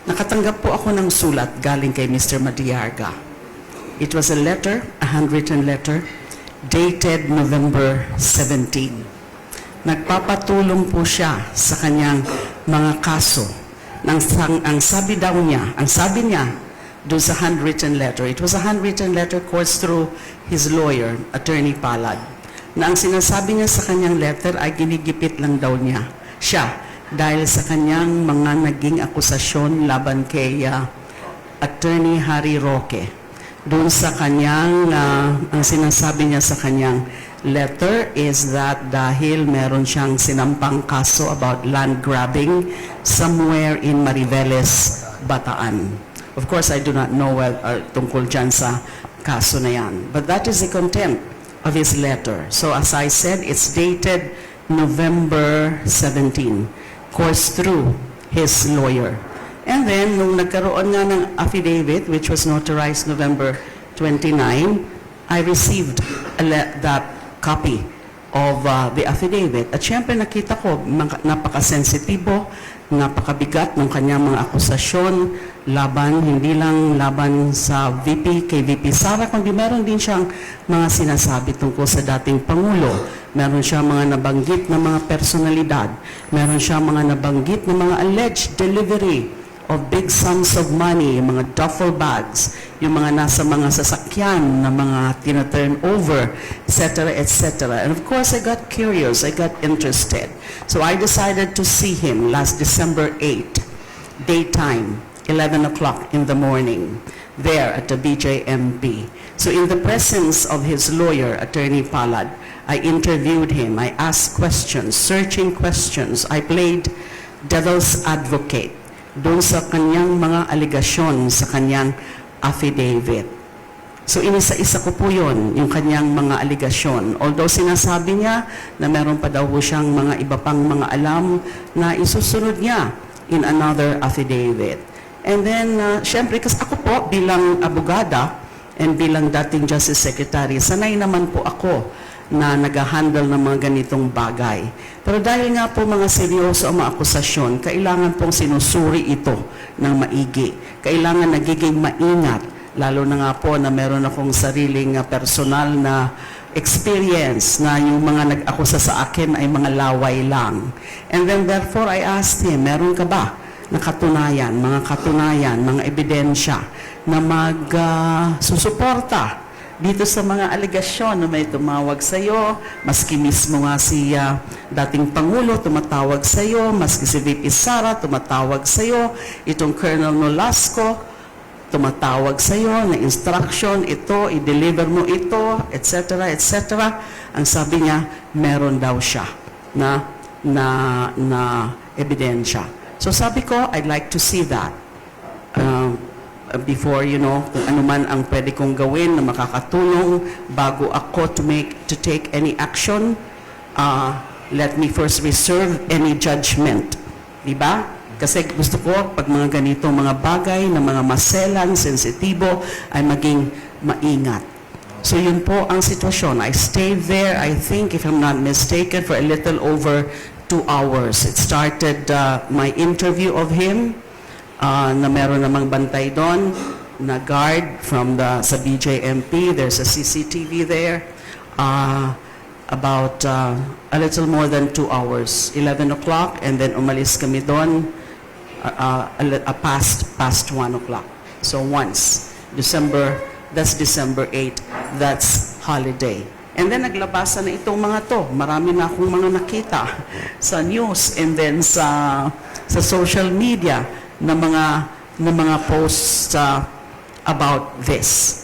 Nakatanggap po ako ng sulat galing kay Mr. Madiarga. It was a letter, a handwritten letter, dated November 17. Nagpapatulong po siya sa kanyang mga kaso. Ang sabi niya, doon sa handwritten letter, it was a handwritten letter course through his lawyer, Attorney Palad, na ang sinasabi niya sa kanyang letter ay ginigipit lang daw niya siya dahil sa kanyang mga naging akusasyon laban kay Attorney Harry Roque. Doon sa kanyang, ang sinasabi niya sa kanyang letter is that dahil meron siyang sinampang kaso about land grabbing somewhere in Mariveles, Bataan. Of course, I do not know tungkol dyan sa kaso na yan. But that is the content of his letter. So as I said, it's dated November 17, course through his lawyer. And then, nung nagkaroon nga ng affidavit, which was notarized November 29, I received that copy of the affidavit. At syempre nakita ko, napakasensitibo, napakabigat ng kanyang mga akusasyon laban, hindi lang laban sa kay VP Sara, kundi meron din siyang mga sinasabi tungkol sa dating Pangulo. Meron siyang mga nabanggit na mga personalidad. Meron siyang mga nabanggit na mga alleged delivery of big sums of money, yung mga duffel bags, yung mga nasa mga sasakyan na mga tina-turn over, etc., etc. And of course, I got curious, I got interested. So I decided to see him last December 8, daytime, 11 o'clock in the morning, there at the BJMP. So in the presence of his lawyer, Attorney Palad, I interviewed him, I asked questions, searching questions. I played devil's advocate doon sa kanyang mga aligasyon sa kanyang affidavit. So inisa-isa ko po yun, yung kanyang mga aligasyon. Although sinasabi niya na meron pa daw siyang mga iba pang mga alam na isusunod niya in another affidavit. And then, syempre, kasi ako po bilang abogada and bilang dating Justice Secretary, sanay naman po ako na nag-handle ng mga ganitong bagay. Pero dahil nga po mga seryoso ang mga akusasyon, kailangan pong sinusuri ito ng maigi. Kailangan nagiging maingat, lalo na nga po na meron akong sariling personal na experience na yung mga nag-akusa sa akin ay mga laway lang. And then therefore I asked him, meron ka ba na katunayan, mga ebidensya na susuporta dito sa mga aligasyon na may tumawag sa iyo, maski mismo nga si dating Pangulo tumatawag sa iyo, maski si VP Sara tumatawag sa iyo, itong Colonel Nolasco tumatawag sa iyo na instruction ito, i-deliver mo ito, etc., etc. Ang sabi niya, meron daw siya na ebidensya. So sabi ko, I'd like to see that. Before, kung ano man ang pwede kong gawin na makakatulong bago ako to take any action, let me first reserve any judgment. Diba? Kasi gusto ko, pag mga ganito, mga bagay na mga maselan, sensitibo, ay maging maingat. So yun po ang sitwasyon. I stayed there, I think, if I'm not mistaken, for a little over 2 hours. It started my interview of him, na meron namang bantay doon, na guard sa BJMP. There's a CCTV there. About a little more than 2 hours, 11 o'clock, and then umalis kami doon past 1 o'clock. So once, that's December 8, that's holiday. And then naglabasan na itong mga to. Marami na akong mga nakita sa news and then sa social media na mga posts about this.